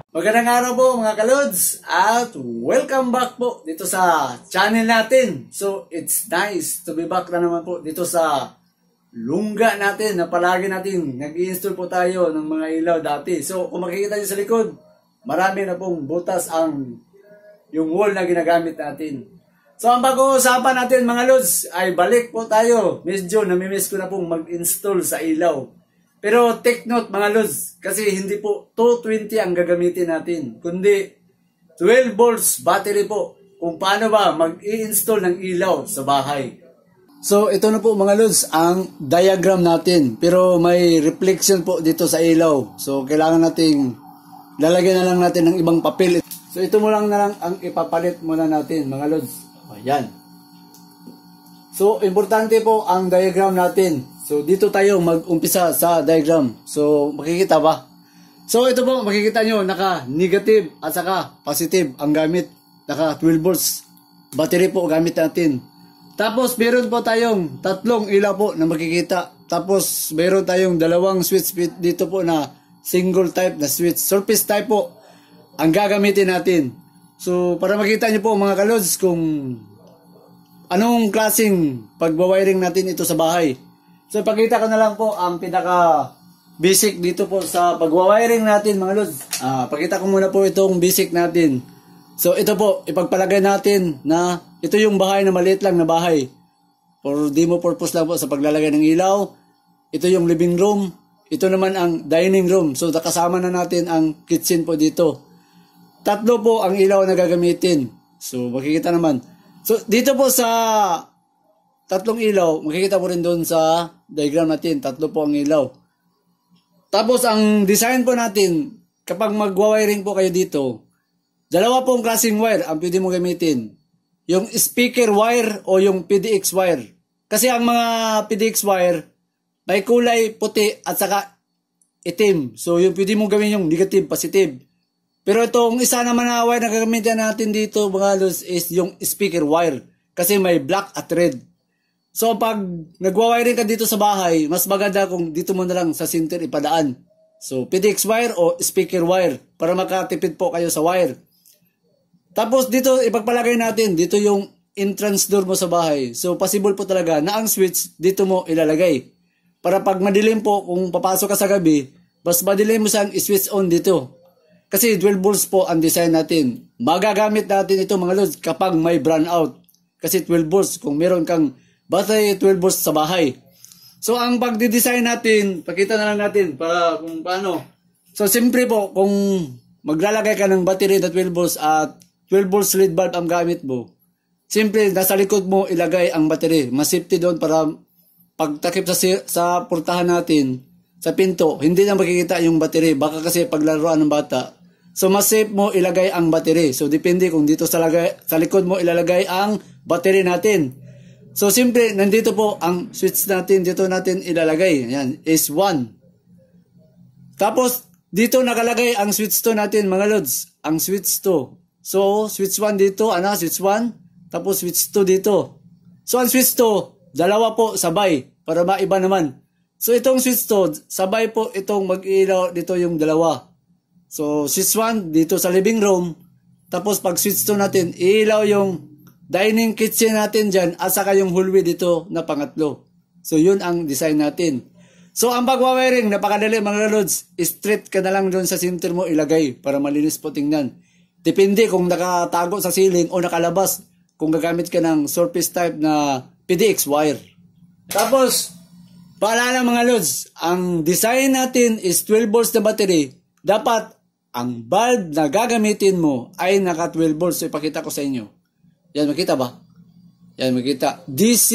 Magandang araw po mga kalods at welcome back po dito sa channel natin. So it's nice to be back na naman po dito sa lungga natin na palagi natin nag-i-install po tayo ng mga ilaw dati. So kung makikita nyo sa likod, marami na pong butas yung wall na ginagamit natin. So ang pag-uusapan natin mga lods ay balik po tayo. Medyo namimiss ko na pong mag-install sa ilaw. Pero take note mga lods, kasi hindi po 220 ang gagamitin natin, kundi 12 volts battery po kung paano ba mag-i-install ng ilaw sa bahay. So ito na po mga lods ang diagram natin, pero may reflection po dito sa ilaw. So kailangan nating lalagyan na lang natin ng ibang papel. So ito mo lang na lang ang ipapalit muna natin mga lods. Ayan. So importante po ang diagram natin. So, dito tayo mag-umpisa sa diagram. So, makikita ba? So, ito po, makikita nyo, naka-negative at saka positive ang gamit. Naka-12 volts battery po gamit natin. Tapos, meron po tayong tatlong ilaw po na makikita. Tapos, meron tayong dalawang switch dito po na single type na switch. Surface type po ang gagamitin natin. So, para makita nyo po mga kalods kung anong klaseng pagbawiring natin ito sa bahay. So, pakita ko na lang po ang pinaka basic dito po sa pagwawiring natin mga lods. Pakita ko muna po itong basic natin. So, ito po, ipagpalagay natin na ito yung bahay na maliit lang na bahay. For demo purpose lang po sa paglalagay ng ilaw. Ito yung living room. Ito naman ang dining room. So, nakasama na natin ang kitchen po dito. Tatlo po ang ilaw na gagamitin. So, makikita naman. So, dito po sa tatlong ilaw, makikita mo rin doon sa diagram natin, tatlo po ang ilaw. Tapos ang design po natin, kapag magwa-wiring po kayo dito, dalawa pong klaseng wire ang pwede mo gamitin. Yung speaker wire o yung PDX wire. Kasi ang mga PDX wire, may kulay puti at saka itim. So yung pwede mo gawin yung negative, positive. Pero itong isa naman na wire na gagamitin natin dito, mga lods, is yung speaker wire. Kasi may black at red. So, pag nagwa-wiring ka dito sa bahay, mas maganda kung dito mo na lang sa center ipadaan. So, PDX wire o speaker wire para makatipid po kayo sa wire. Tapos, dito ipagpalagay natin, dito yung entrance door mo sa bahay. So, possible po talaga na ang switch dito mo ilalagay. Para pag madilim po, kung papasok ka sa gabi, mas madilim mo siyang switch on dito. Kasi 12 volts po ang design natin. Magagamit natin ito mga lods kapag may brownout. Kasi 12 volts, kung meron kang battery 12 volts sa bahay. So, ang pagdidesign natin, pakita na lang natin para kung paano. So, simple po, kung maglalagay ka ng battery na 12 volts at 12 volts lead bulb ang gamit mo, simple, nasa likod mo ilagay ang battery. Mas safety doon para pagtakip sa pultahan natin, sa pinto, hindi na makikita yung battery. Baka kasi paglaruan ng bata. So, mas safe mo ilagay ang battery. So, depende kung dito sa likod mo ilalagay ang battery natin. So, simple, nandito po ang switch natin, dito natin ilalagay. Ayan, is 1. Tapos, dito nakalagay ang switch 2 natin, mga lods. Ang switch 2. So, switch 1 dito, switch 1. Tapos, switch 2 dito. So, ang switch 2, dalawa po sabay, para maiba naman. So, itong switch 2, sabay po itong mag-ilaw dito yung dalawa. So, switch 1 dito sa living room. Tapos, pag switch 2 natin, ilaw yung dining kitchen natin dyan at saka yung hallway dito na pangatlo. So, yun ang design natin. So, ang pagwawiring, napakadali mga lods. Straight ka na lang doon sa center mo ilagay para malinis po tingnan. Depende kung nakatago sa ceiling o nakalabas kung gagamit ka ng surface type na PDX wire. Tapos, paalala mga lods, ang design natin is 12 volts na battery. Dapat, ang bulb na gagamitin mo ay naka 12 volts. So, ipakita ko sa inyo. Yan, makita ba? Yan, makita. DC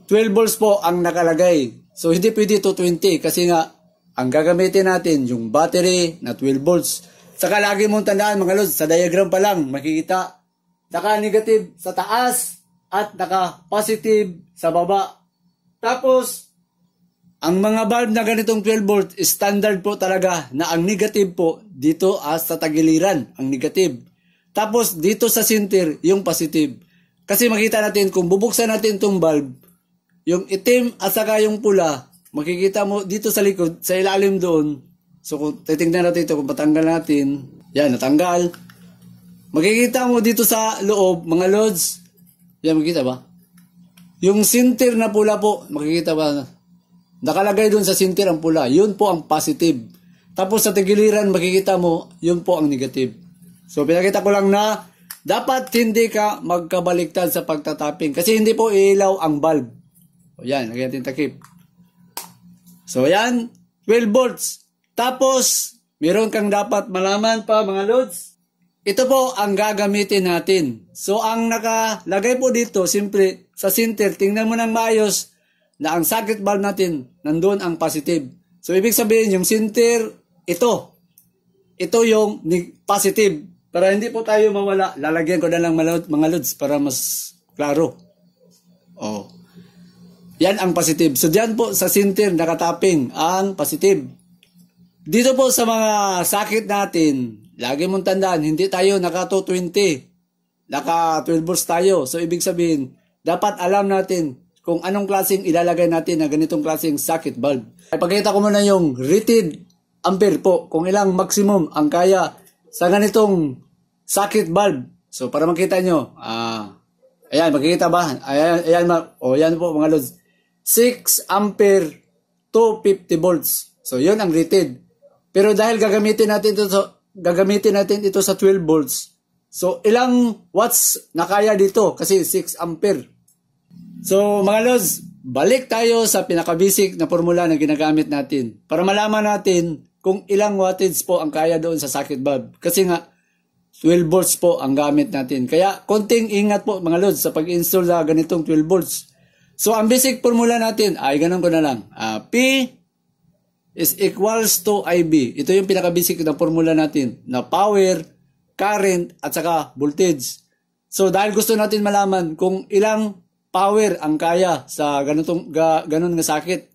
12 volts po ang nakalagay. So, hindi pwede 220 kasi nga, ang gagamitin natin, yung battery na 12 volts. Saka lagi mong tandaan mga lods, sa diagram pa lang, makikita. Naka-negative sa taas at naka-positive sa baba. Tapos, ang mga bulb na ganitong 12 volts, standard po talaga na ang negative po dito sa tagiliran, ang negative. Tapos, dito sa center, yung positive. Kasi makita natin, kung bubuksan natin itong bulb, yung itim at saka yung pula, makikita mo dito sa likod, sa ilalim doon, So kung titingnan natin ito, kung patanggal natin, yan, natanggal. Makikita mo dito sa loob, mga lods, yan, makikita ba? Yung sinter na pula po, makikita ba? Nakalagay doon sa sinter ang pula, yun po ang positive. Tapos sa tigiliran, makikita mo, yun po ang negative. So pinakita ko lang na, dapat hindi ka magkabaliktad sa pagtatapping, kasi hindi po ilaw ang bulb. O yan, lagyan natin takip. So yan, 12 volts. Tapos, meron kang dapat malaman pa mga lods. Ito po ang gagamitin natin. So, ang nakalagay po dito, simpre, sa sinter, tingnan mo ng maayos na ang socket bulb natin, nandun ang positive. So, ibig sabihin, yung sinter, ito. Ito yung positive. Para hindi po tayo mawala, lalagyan ko na lang mga lods para mas klaro. Oh. Yan ang positive. So, diyan po sa sinter, nakatapping ang positive. Dito po sa mga socket natin, lagi mong tandaan, hindi tayo naka 220. Naka 12 volts tayo. So, ibig sabihin, dapat alam natin kung anong klaseng ilalagay natin na ganitong klaseng socket bulb. Ipakita ko muna yung rated ampere po, kung ilang maximum ang kaya sa ganitong socket bulb. So, para makita nyo, ayan, makikita ba? Ayan, yan po mga lods. 6 ampere to 50 volts. So, yun ang rated. Pero dahil gagamitin natin ito sa 12 volts. So, ilang watts na kaya dito? Kasi 6 ampere. So, mga lods, balik tayo sa pinaka-basic na formula na ginagamit natin. Para malaman natin kung ilang wattage po ang kaya doon sa socket bulb. Kasi nga, 12 volts po ang gamit natin. Kaya, konting ingat po mga lods sa pag-install sa ganitong 12 volts. So, ang basic formula natin, ay ganun ko na lang. P is equals to IB. Ito yung pinaka-basic na formula natin na power, current, at saka voltage. So, dahil gusto natin malaman kung ilang power ang kaya sa ganun nga socket.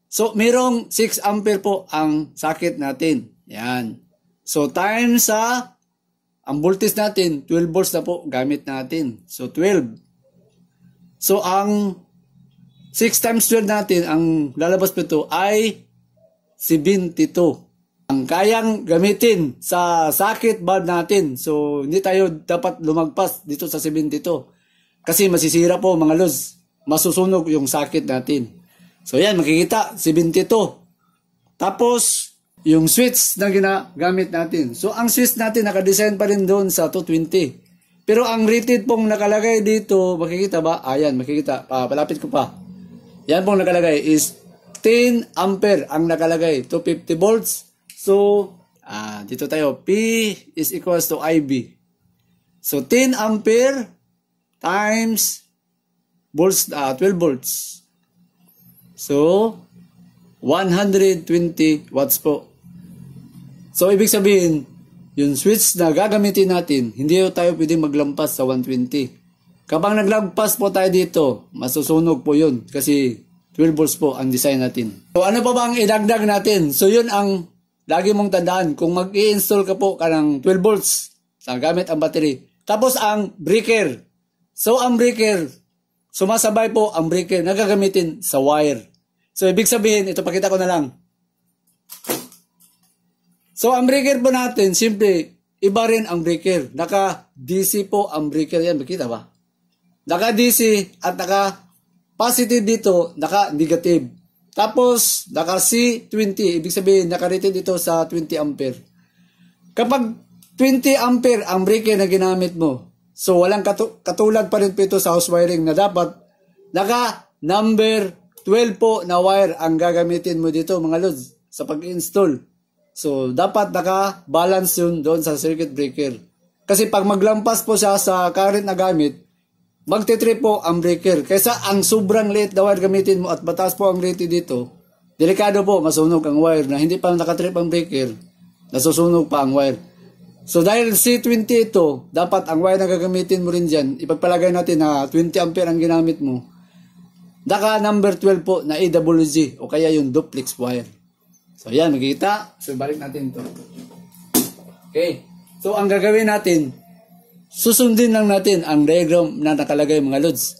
So, merong 6 ampere po ang socket natin. Yan. So, times sa ang voltage natin, 12 volts na po gamit natin. So, 12. So, ang 6 times 12 natin, ang lalabas po ito ay 72. Ang kayang gamitin sa socket bulb natin. So, hindi tayo dapat lumagpas dito sa 72. Kasi masisira po mga lods. Masusunog yung socket natin. So, yan, makikita, 72. Tapos, yung switch na ginagamit natin. So, ang switch natin nakadesign pa rin doon sa 220. Pero ang rated pong nakalagay dito, makikita ba? Ayan, makikita. Palapit ko pa. Yan pong nakalagay is 10 ampere ang nakalagay. 250 volts. So, dito tayo. P is equals to IB. So, 10 ampere times volts, 12 volts. So, 120 watts po. So, ibig sabihin, yung switch na gagamitin natin, hindi tayo pwedeng maglampas sa 120. Kapag naglampas po tayo dito, masusunog po yun. Kasi 12 volts po ang design natin. So, ano pa ba ang idagdag natin? So, yun ang lagi mong tandaan. Kung mag-i-install ka po ka ng 12 volts sa gamit ang battery. Tapos, ang breaker. So, ang breaker, sumasabay po ang breaker na gagamitin sa wire. So, ibig sabihin, ito pakita ko na lang. So, ang breaker po natin, simple, iba rin ang breaker. Naka-DC po ang breaker. Yan, makita ba? Naka-DC at naka-positive dito, naka-negative. Tapos, naka-C20, ibig sabihin, naka-rated ito sa 20 ampere. Kapag 20 ampere ang breaker na ginamit mo, so walang katulad pa rin po ito sa house wiring na dapat naka-number 12 po na wire ang gagamitin mo dito mga lods sa pag-install. So, dapat naka-balance yun doon sa circuit breaker. Kasi pag maglampas po siya sa current na gamit, magtitrip po ang breaker. Kaysa ang sobrang liit na wire gamitin mo at mataas po ang rated dito, delikado po masunog ang wire na hindi pa nakatrip ang breaker, nasusunog pa ang wire. So, dahil C20 ito, dapat ang wire na gagamitin mo rin dyan, ipagpalagay natin na 20 ampere ang ginamit mo, naka number 12 po na AWG o kaya yung duplex wire. So, yan, makikita. So, balik natin ito. Okay. So, ang gagawin natin, susundin lang natin ang diagram na nakalagay mga lods.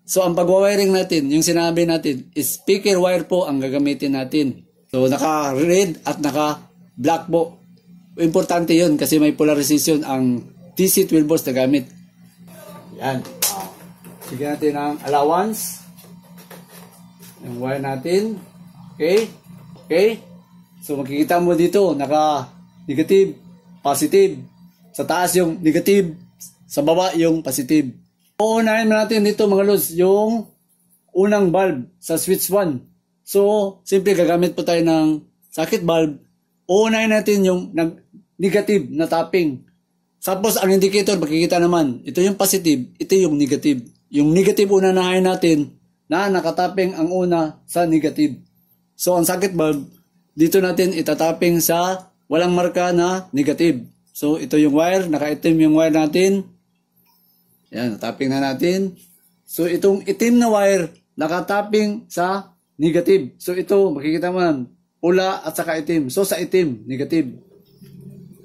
So, ang pag-wiring natin, yung sinabi natin, is speaker wire po ang gagamitin natin. So, naka-red at naka-black po. Importante yun kasi may polarization ang DC 12 volts na gamit. Yan. Sige natin ang allowance. Yung wire natin. Okay. Okay. So, makikita mo dito, naka-negative, positive. Sa taas yung negative, sa baba yung positive. Uunahin natin dito mga lods, yung unang bulb sa switch 1. So, simple gagamit po tayo ng socket bulb. Uunahin natin yung negative na tapping. Tapos, ang indicator, makikita naman, ito yung positive, ito yung negative. Yung negative unanahin natin na nakatapping ang una sa negative. So, ang socket bulb, dito natin itatapping sa walang marka na negative. So, ito yung wire, nakaitim yung wire natin. Yan, tapping na natin. So, itong itim na wire, nakatapping sa negative. So, ito, makikita mo, pula at saka itim. So, sa itim, negative.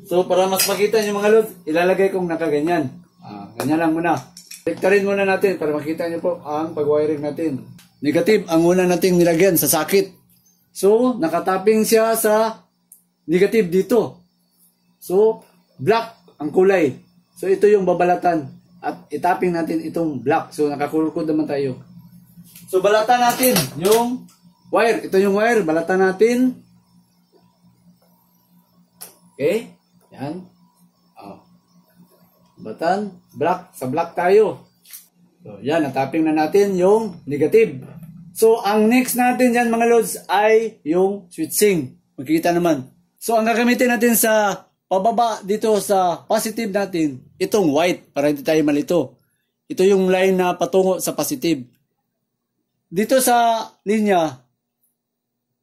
So, para mas makita nyo mga lods, ilalagay kong nakaganyan. Ganyan lang muna. Rektarin muna natin para makita nyo po ang pag-wiring natin. Negative, ang una nating nilagyan sa socket. So, nakatapping siya sa negative dito. So, black ang kulay. So, ito yung babalatan. At itapping natin itong black. So, nakakulkod naman tayo. So, balatan natin yung wire. Ito yung wire. Balatan natin. Okay. Yan. Batan. Black. Sa black tayo. So, yan. Natapping na natin yung negative. So, ang next natin dyan mga lods ay yung switching. Makikita naman. So, ang gagamitin natin sa pababa dito sa positive natin, itong white para hindi tayo malito. Ito yung line na patungo sa positive. Dito sa linya,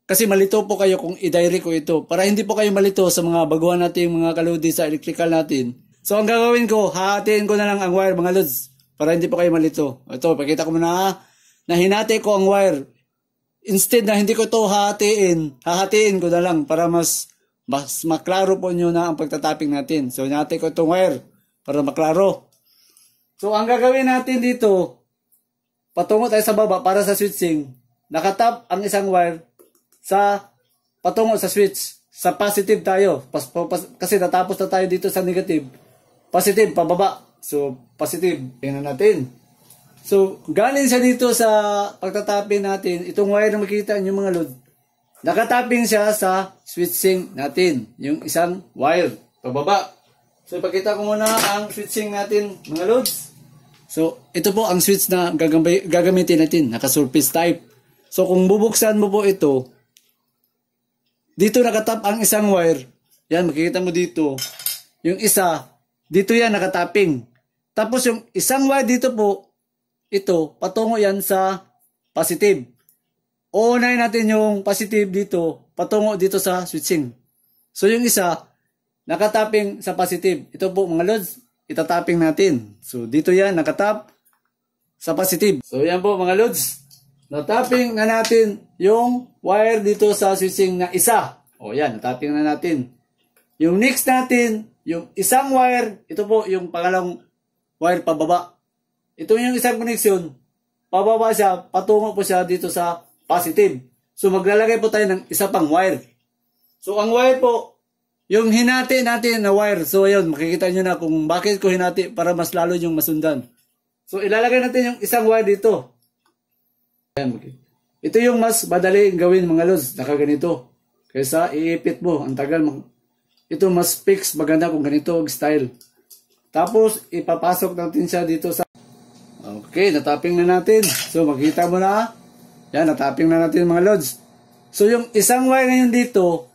kasi malito po kayo kung i-direct ko ito. Para hindi po kayo malito sa mga baguhan natin, mga kaludi sa electrical natin. So, ang gagawin ko, hahatiin ko na lang ang wire mga lods para hindi po kayo malito. Ito, pakita ko muna na hinati ko ang wire. Instead na hindi ko ito hahatiin ko na lang para mas maklaro po nyo na ang pagtatapping natin. So, hinati ko itong wire para maklaro. So, ang gagawin natin dito, patungo tayo sa baba para sa switching. Nakatap ang isang wire sa patungo sa switch. Sa positive tayo. Kasi natapos na tayo dito sa negative. Positive, pababa. So, positive. Tingnan natin. So, galing siya dito sa pagtatapping natin. Itong wire na makikita nyo mga load. Nakatapping siya sa switching natin. Yung isang wire. Pababa. So, ipakita ko muna ang switching natin mga loads. So, ito po ang switch na gagamitin natin. Naka-surface type. So, kung bubuksan mo po ito, dito nakatap ang isang wire. Yan, makikita mo dito. Yung isa, dito yan nakatapping. Tapos yung isang wire dito po, ito, patungo yan sa positive. Uunahin natin yung positive dito, patungo dito sa switching. So yung isa, nakatapping sa positive. Ito po mga lods, itatapping natin. So dito yan, nakatap sa positive. So yan po mga lods, natapping na natin yung wire dito sa switching na isa. O yan, natapping na natin. Yung next natin, yung isang wire, ito po yung pangalawang wire pababa. Ito yung isang connection, pababa siya, patungo po siya dito sa positive. So maglalagay po tayo ng isa pang wire. So ang wire po, yung hinati natin na wire. So ayun, makikita nyo na kung bakit ko hinati para mas lalo yung masundan. So ilalagay natin yung isang wire dito. Ayan, okay. Ito yung mas madali gawin mga lods, nakaganito. Kaysa iipit mo, ang tagal. Ito mas fix, maganda kung ganito style. Tapos ipapasok natin siya dito sa... Okay, natapping na natin. So, makita mo na. Yan, natapping na natin mga lods. So, yung isang wire ngayon dito,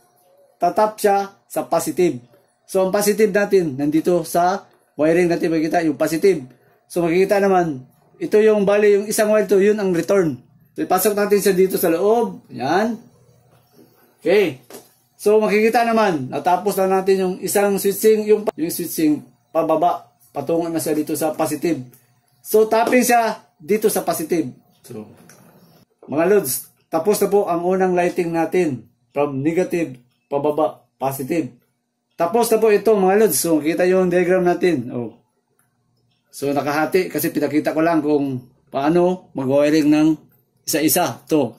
tatap siya sa positive. So, ang positive natin, nandito sa wiring natin, makikita yung positive. So, makikita naman, ito yung bali, yung isang wire to, yun ang return. So, ipasok natin siya dito sa loob. Yan. Okay. So, makikita naman, natapos na natin yung isang switching, yung switching pababa, patungo na siya dito sa positive. So, tapping siya dito sa positive. So, mga lods, tapos na po ang unang lighting natin. From negative, pababa, positive. Tapos na po ito mga lods. So, makita yung diagram natin. Oh. So, nakahati kasi pinakita ko lang kung paano mag-wiring ng isa-isa. Ito.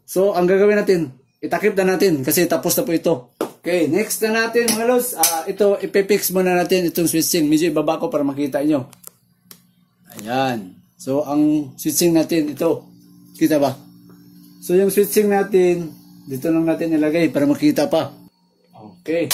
So, ang gagawin natin, itakip na natin kasi tapos na po ito. Okay, next na natin mga lods. Ito, ipipix muna natin itong switching. Medyo ibaba ko para makita nyo. Ayan. So, ang switching natin, ito. Kita ba? So, yung switching natin, dito lang natin ilagay para makita pa. Okay.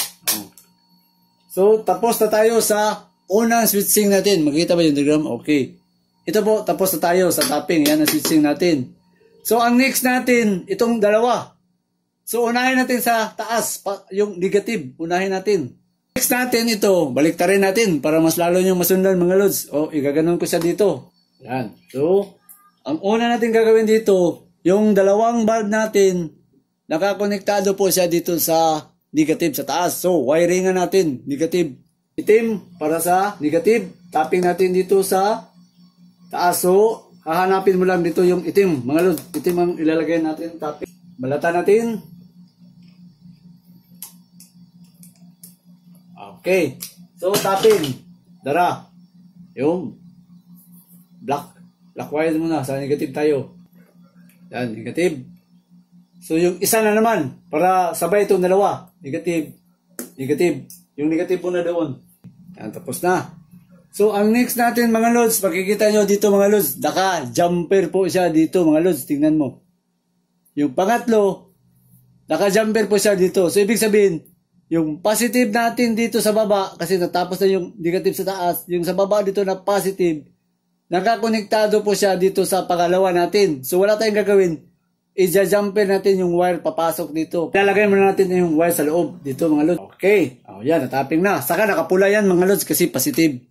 So, tapos na tayo sa unang switching natin. Makita ba yung diagram? Okay. Ito po, tapos na tayo sa tapping. Yan ang switching natin. So, ang next natin, itong dalawa. So, unahin natin sa taas, yung negative. Unahin natin. Next natin ito, baliktarin natin para mas lalo nyo masundan mga lods. O, igaganon ko siya dito. Yan. So, ang una natin gagawin dito, yung dalawang bulb natin, nakakonektado po siya dito sa negative sa taas. So, wiringan natin, negative. Itim para sa negative. Tapping natin dito sa taas. So, hahanapin mo lang dito yung itim. Mga lods, itim ang ilalagay natin. Tapping. Balatan natin. Okay. So, tapping. Dara. Yung black wire muna. Sa negative tayo. Yan, negative. So, yung isa na naman. Para sabay itong dalawa. Negative. Negative. Yung negative po na doon. Yan, tapos na. So, ang next natin mga lods. Makikita nyo dito mga lods. Naka-jumper po siya dito mga lods. Tingnan mo. Yung pangatlo. Naka-jumper po siya dito. So, ibig sabihin, yung positive natin dito sa baba, kasi natapos na yung negative sa taas, yung sa baba dito na positive, nakakonektado po siya dito sa pangalawa natin. So wala tayong gagawin, i-jumper natin yung wire papasok dito. Lalagay muna natin yung wire sa loob dito mga lods. Okay, yan, nataping na. Saka nakapula yan mga lods kasi positive.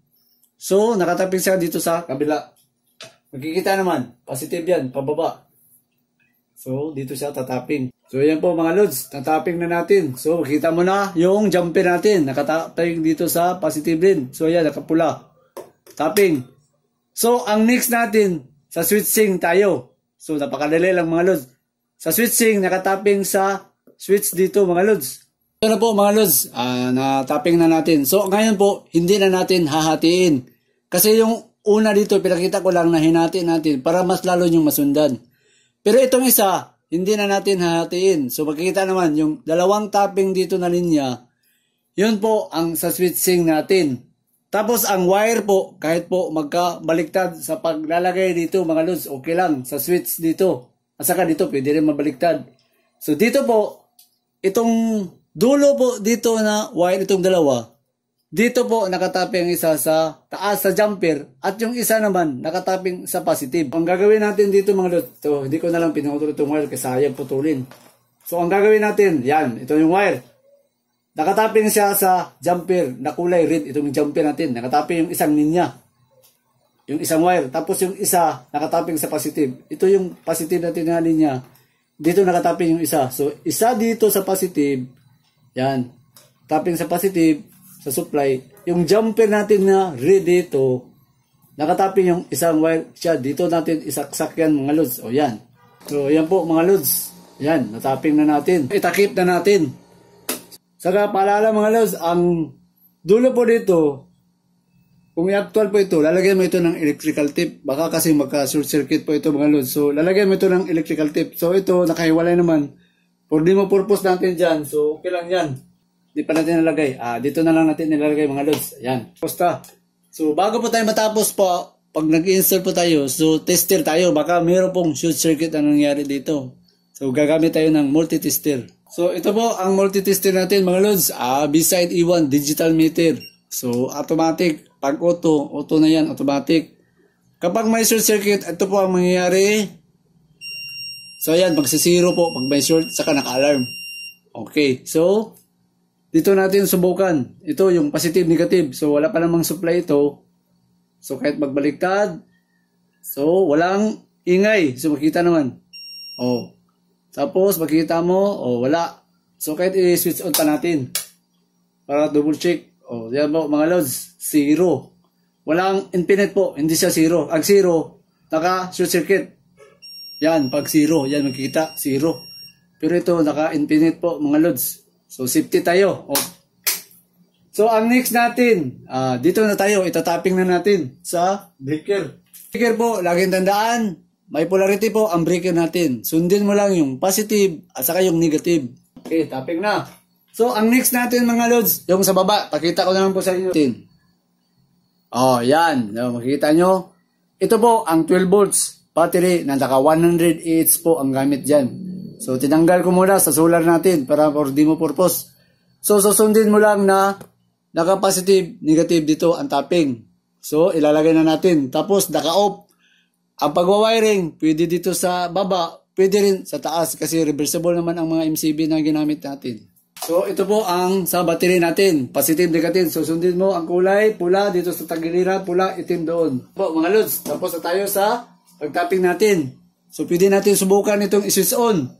So nakataping siya dito sa kabila. Makikita naman, positive yan, pababa. So dito siya tataping. So, yan po mga lods, nataping na natin. So, kita mo na yung jumper natin. Nakataping dito sa positive rin. So, yan, nakapula. Tapping. So, ang next natin, sa switching tayo. So, napakadali lang mga lods. Sa switching, nakatapping sa switch dito mga lods. Ito na po mga lods, natapping na natin. So, ngayon po, hindi na natin hahatiin. Kasi yung una dito, pinakita ko lang na hinati natin para mas lalo yung masundan. Pero itong isa, hindi na natin hahatiin. So, makikita naman, yung dalawang tapping dito na linya, yun po ang sa switching natin. Tapos, ang wire po, kahit po magkabaliktad sa paglalagay dito, mga lods, okay lang. Sa switch dito. At saka dito, pwede rin mabaliktad. So, dito po, itong dulo po dito na wire, itong dalawa, dito po nakatapping isa sa taas sa jumper at yung isa naman nakatapping sa positive. Ang gagawin natin dito mga lods, to, hindi ko na lang pinutol itong wire kasi sayang putulin. So ang gagawin natin, yan, ito yung wire. Nakatapping siya sa jumper na kulay red, itong jumper natin. Nakatapping yung isang linya. Yung isang wire. Tapos yung isa nakatapping sa positive. Ito yung positive natin na linya. Dito nakatapping yung isa. So isa dito sa positive, yan. Tapping sa positive sa supply, yung jumper natin na red dito, nakatapping yung isang wire siya. Dito natin isaksak yan mga lods. O yan. So yan po mga lods. Yan, natapping na natin. Itakip na natin. Saka paalala mga lods, ang dulo po dito, kung i-actual po ito, lalagyan mo ito ng electrical tape. Baka kasi magka-short circuit po ito mga lods. So lalagyan mo ito ng electrical tape. So ito, nakahiwalay naman. For demo purpose natin dyan. So okay lang yan. Di pa natin nalagay. Dito na lang natin nilalagay mga lods. Ayan. Posta. So, bago po tayo matapos po, pag nag-install po tayo, so tester tayo. Baka mayroon pong short circuit na nangyari dito. So, gagamit tayo ng multi-tester. So, ito po ang multi-tester natin mga lods. B-Side E1 digital meter. So, automatic. Pag auto na yan, automatic. Kapag may short circuit, ito po ang mangyayari. So, ayan, magsisiro po. Pag may short, saka naka-alarm. Okay. So, dito natin subukan. Ito yung positive, negative. So, wala pa namang supply ito. So, kahit magbaliktad. So, walang ingay. So, makita naman. Oh. Tapos, makita mo. Oh, wala. So, kahit i-switch on pa natin. Para double check. Oh, yan po mga lods. Zero. Walang infinite po. Hindi siya zero. Ang zero, naka-short circuit. Yan, pag zero. Yan, makikita. Zero. Pero ito, naka-infinite po mga lods. So, safety tayo. Oh. So, ang next natin, dito na tayo, itatapping na natin sa breaker. Breaker po, laging tandaan, may polarity po ang breaker natin. Sundin mo lang yung positive at saka yung negative. Okay, tapping na. So, ang next natin mga lods, yung sa baba, pakita ko naman po sa inyo. Oh, yan. Makikita nyo. Ito po ang 12 volts battery na naka 100 AH po ang gamit dyan. So, tinanggal ko muna sa solar natin para for demo purpose. So, susundin mo lang na naka-positive, negative dito ang tapping. So, ilalagay na natin. Tapos, naka-off. Ang pagwawiring, pwede dito sa baba, pwede rin sa taas kasi reversible naman ang mga MCB na ginamit natin. So, ito po ang sa battery natin. Positive, negative. Susundin mo ang kulay, pula dito sa tagiliran, pula, itim doon. Po, mga lods, tapos na tayo sa pag-tapping natin. So, pwede natin subukan itong i-switch on.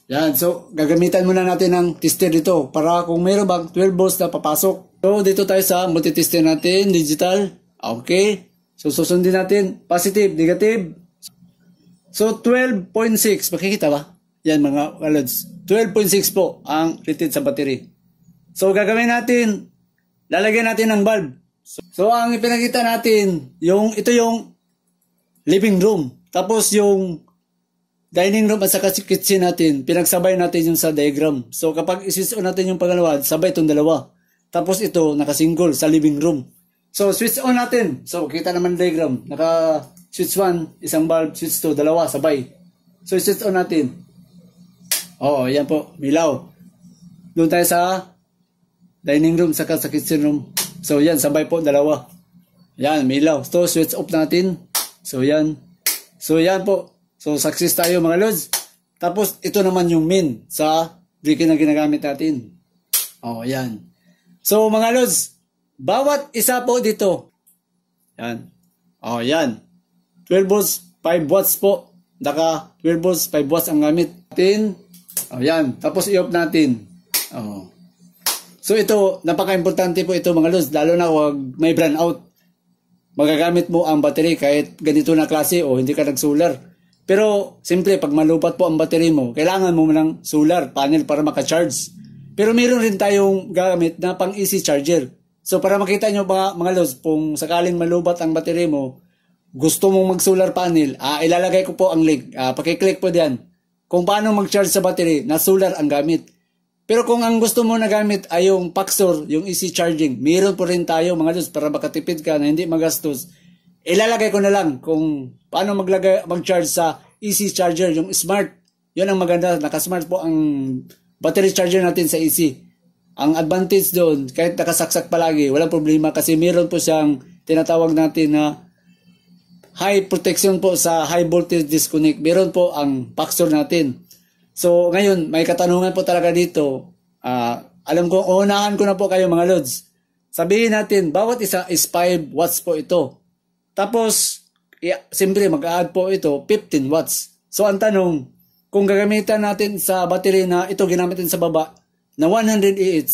Yan, so gagamitan muna natin ng tester dito para kung mayroon bang 12 volts na papasok. So dito tayo sa multi-tester natin, digital. Okay. So susundin natin positive, negative. So 12.6, makikita ba? Yan mga lods. 12.6 po ang rated sa battery. So gagawin natin, lalagyan natin ng bulb. So ang ipinakita natin, ito yung living room. Tapos yung dining room at saka kitchen natin, pinagsabay natin yung sa diagram. So kapag i-switch on natin yung pangalawa, sabay itong dalawa. Tapos ito, nakasingle sa living room. So switch on natin. So kita naman diagram. Naka-switch 1, isang bulb, switch 2, dalawa, sabay. So switch on natin. Oo, yan po, milaw. Doon tayo sa dining room saka sa kitchen room. So yan, sabay po, dalawa. Yan, milaw. So switch off natin. So yan. So yan po. So, success tayo mga lods. Tapos, ito naman yung min sa breaker na ginagamit natin. Oh, yan. So, mga lods, bawat isa po dito. Yan. Oh, yan. 12 volts, 5 watts po. Naka 12 volts, 5 watts ang gamit natin. Oh, yan. Tapos, i-off natin. Oh. So, ito, napaka-importante po ito mga lods. Lalo na huwag may brownout. Magagamit mo ang battery kahit ganito na klase o hindi ka nag-solar. Pero, simple, pag malupat po ang battery mo, kailangan mo ng solar panel para maka-charge. Pero meron rin tayong gamit na pang easy charger. So, para makita nyo mga lods, kung sakaling malupat ang battery mo, gusto mong mag-solar panel, ilalagay ko po ang link. Pakiclick po diyan. Kung paano mag-charge sa battery, na solar ang gamit. Pero kung ang gusto mo na gamit ay yung Paxor, yung easy charging, meron po rin tayo mga lods para makatipid ka na hindi magastos. Ilalagay ko na lang kung paano mag-charge sa easy charger, yung smart. Yun ang maganda, nakasmart po ang battery charger natin sa easy. Ang advantage doon, kahit nakasaksak palagi, walang problema kasi meron po siyang tinatawag natin na high protection po sa high voltage disconnect. Meron po ang Paxor natin. So ngayon, may katanungan po talaga dito. Alam ko, unahan ko na po kayo mga lods. Sabihin natin, bawat isa is 5 watts po ito. Tapos, siyempre mag-add po ito 15 watts. So, ang tanong, kung gagamitan natin sa battery na ito ginamit sa baba na 100 AH,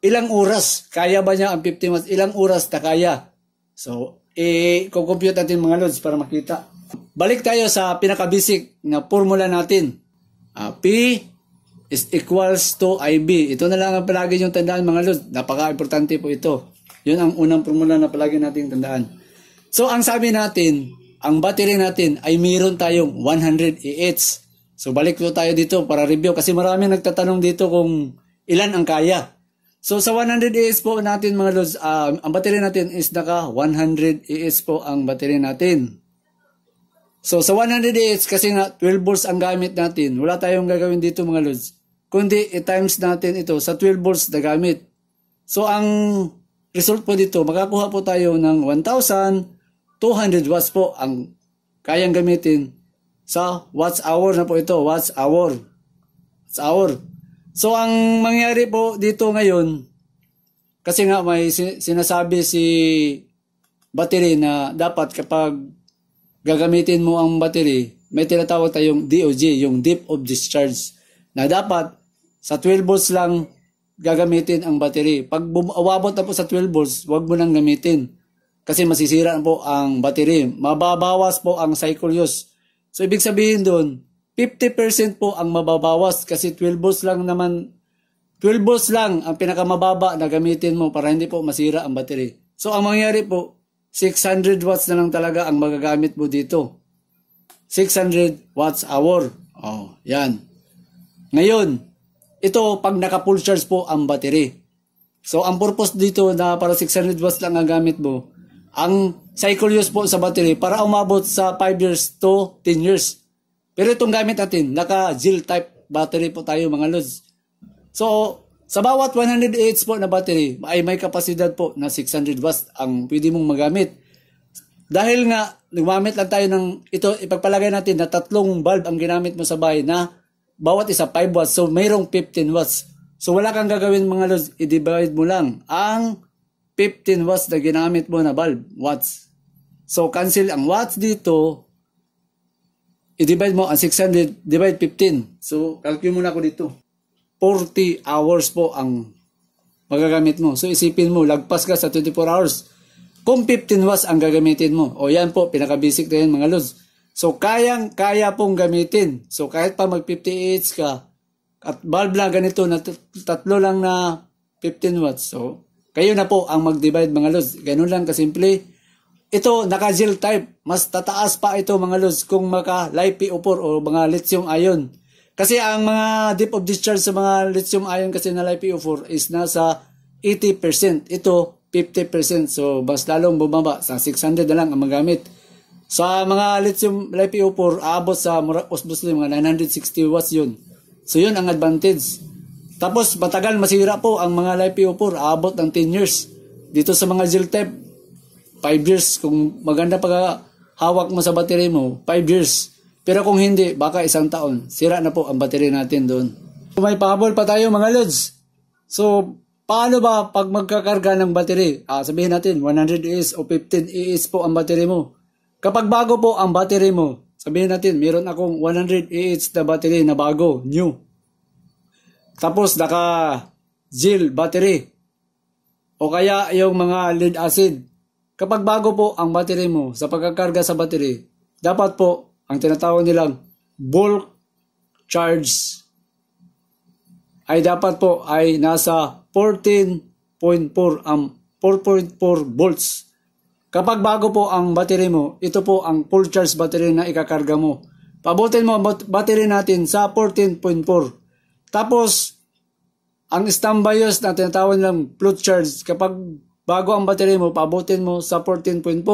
ilang oras? Kaya ba niya ang 15 watts? Ilang oras na kaya? So, i-compute natin mga lods para makita. Balik tayo sa pinaka-basic na formula natin. P is equals to IB. Ito na lang ang palagi yung tandaan mga lods. Napaka-importante po ito. Yun ang unang formula na palagi natin tandaan. So, ang sabi natin, ang battery natin ay mayroon tayong 100 AH. So, balik po tayo dito para review kasi marami nagtatanong dito kung ilan ang kaya. So, sa 100 AH po natin mga lods, ang battery natin is naka 100 AH po ang battery natin. So, sa 100 AH kasi nga 12 volts ang gamit natin, wala tayong gagawin dito mga lods. Kundi, i-times natin ito sa 12 volts na gamit. So, ang result po dito, makakuha po tayo ng 1,200 watts po ang kayang gamitin sa watts hour na po ito. Watts hour. Watts hour. So, ang mangyari po dito ngayon, kasi nga may sinasabi si battery na dapat kapag gagamitin mo ang battery, may tinatawag tayong DOG, yung Depth of Discharge, na dapat sa 12 volts lang gagamitin ang battery. Pag umabot na po sa 12 volts, huwag mo nang gamitin. Kasi masisira na po ang battery. Mababawas po ang cycle use. So, ibig sabihin doon, 50% po ang mababawas kasi 12 volts lang naman. 12 volts lang ang pinakamababa na gamitin mo para hindi po masira ang battery. So, ang mangyari po, 600 watts na lang talaga ang magagamit mo dito. 600 watts hour. Oh, yan. Ngayon, ito pag naka full charge po ang battery. So, ang purpose dito na para 600 watts lang ang gamit mo, ang cycle use po sa battery para umabot sa 5 years to 10 years. Pero itong gamit natin, naka-gel type battery po tayo mga lods. So, sa bawat 100 Ah po na battery, ay may kapasidad po na 600 watts ang pwede mong magamit. Dahil nga, gumamit lang tayo ng, ito, ipagpalagay natin na 3 bulb ang ginamit mo sa bahay na bawat isa 5 watts. So, mayroong 15 watts. So, wala kang gagawin mga lods, i-divide mo lang ang 15 watts na ginamit mo na bulb, watts. So, cancel ang watts dito, i-divide mo ang 600, divide 15. So, calculate muna ko dito. 40 hours po ang magagamit mo. So, isipin mo, lagpas ka sa 24 hours. Kung 15 watts ang gagamitin mo. O yan po, pinaka-basic na yan mga lods. So, kaya pong gamitin. So, kahit pa mag-58 ka, at bulb na ganito, na tatlo lang na 15 watts. So, kayo na po ang mag-divide mga lods. Ganun lang kasimple. Ito, naka-gel type. Mas tataas pa ito mga lods kung maka-LiPo4 o mga lithium ion. Kasi ang mga depth of discharge sa mga lithium ion kasi na LiPo4 is nasa 80%. Ito, 50%. So, mas lalong bumaba. Sa 600 na lang ang magamit. Sa mga lithium LiPo4, aabot sa mostly mga 960 watts yun. So, yun ang advantage. Tapos, matagal masira po ang mga LiPo4. Aabot ng 10 years. Dito sa mga gel type, 5 years. Kung maganda pag hawak mo sa battery mo, 5 years. Pero kung hindi, baka 1 taon. Sira na po ang battery natin doon. May pahabol pa tayo mga lods. So, paano ba pag magkakarga ng battery? Sabihin natin, 100 Ah o 15 Ah po ang battery mo. Kapag bago po ang battery mo, sabihin natin, meron akong 100 Ah na battery na bago, new. Tapos, naka-gel battery. O kaya yung mga lead acid. Kapag bago po ang battery mo sa pagkakarga sa battery, dapat po, ang tinatawag nilang bulk charge ay dapat po ay nasa 14.4 volts. Kapag bago po ang battery mo, ito po ang full charge battery na ikakarga mo. Pabutin mo ang battery natin sa 14.4. Tapos, ang standby use na tinatawag nilang float charge, kapag bago ang battery mo, pabutin mo sa 14.4.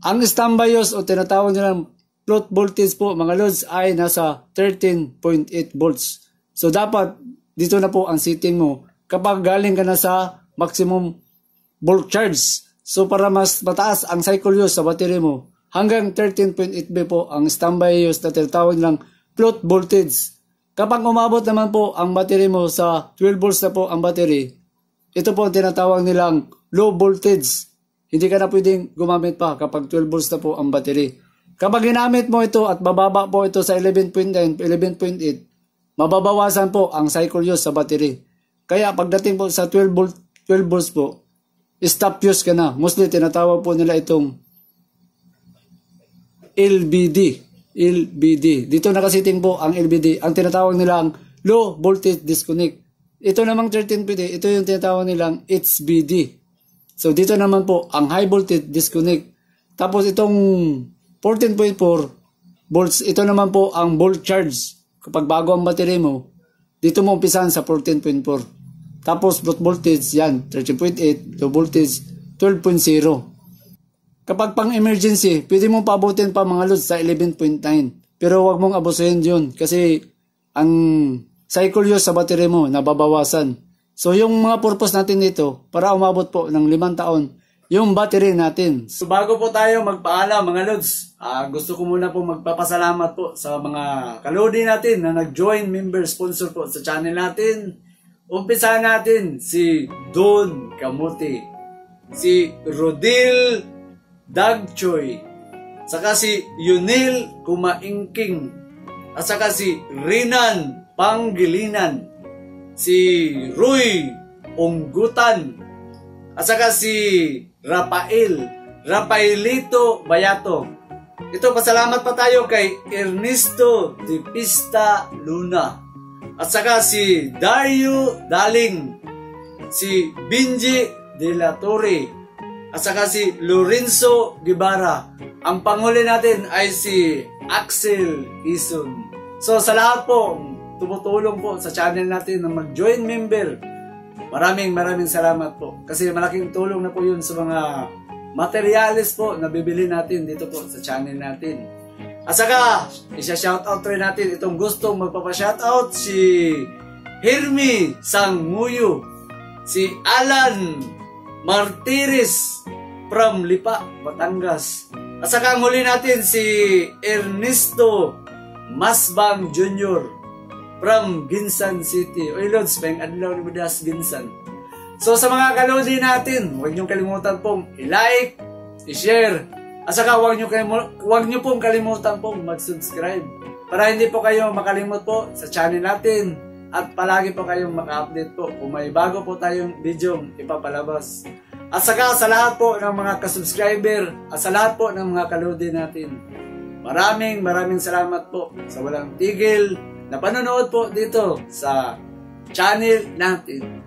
Ang standby use o tinatawag nilang float voltage po mga lods ay nasa 13.8 volts. So, dapat dito na po ang setting mo kapag galing ka na sa maximum bulk charge. So, para mas mataas ang cycle use sa battery mo, hanggang 13.8 V po ang standby use na tinatawag nilang float voltage. Kapag umabot naman po ang battery mo sa 12 volts na po ang battery, ito po ang tinatawag nilang low voltage. Hindi ka na pwedeng gumamit pa kapag 12 volts na po ang battery. Kapag ginamit mo ito at bababa po ito sa 11.9, 11.8, mababawasan po ang cycle use sa battery. Kaya pagdating po sa 12 volts po, stop use ka na. Mostly tinatawag po nila itong LVD. Dito nakasiting po ang LVD. Ang tinatawag nilang low voltage disconnect. Ito namang 13.8, ito yung tinatawag nilang HVD. So dito naman po ang high voltage disconnect. Tapos itong 14.4 volts, ito naman po ang bulk charge. Kapag bago ang battery mo, dito mo umpisahan sa 14.4. Tapos float voltage, yan, 13.8, low voltage, 12.0. Kapag pang emergency, pwede mong paabutin pa mga loads sa 11.9. Pero wag mong abusuhin yun kasi ang cycle use sa battery mo nababawasan. So yung mga purpose natin dito, para umabot po ng 5 taon, yung battery natin. So bago po tayo magpaalam mga loads, gusto ko muna po magpapasalamat po sa mga kalodi natin na nag-join member sponsor po sa channel natin. Umpisa natin si Don Kamote, si Rodil Dagchoy, saka si Yunil Kumaingking, at saka si Rinan Panggilinan, si Roy Onggutan, at saka si Rafaelito Bayato. Ito, pasalamat pa tayo kay Ernesto de Pista Luna, at saka si Dario Daling, si Benji de la Torre, at saka si Lorenzo Guevara. Ang panghuli natin ay si Axel Ison. So sa lahat po tumutulong po sa channel natin na mag-join member, maraming salamat po. Kasi malaking tulong na po yun sa mga materials po na bibili natin dito po sa channel natin. At saka, isa-shoutout rin natin itong gustong magpapa-shoutout si Hermi Sangmuyo, si Alan Martires from Lipa, Batangas. At saka ang huli natin si Ernesto Masbang Jr. from Ginsan City. Oy Lods, pang adlaw ni Budas Ginsan. So sa mga kalodi natin, huwag niyong kalimutan pong i-like, i-share, at saka huwag niyo pong kalimutan pong mag-subscribe para hindi po kayo makalimot po sa channel natin at palagi po kayong maka-update po kung may bago po tayong video ipapalabas. At saka sa lahat po ng mga ka-subscriber at sa lahat po ng mga kalodi natin, maraming salamat po sa walang tigil na panonood po dito sa channel natin.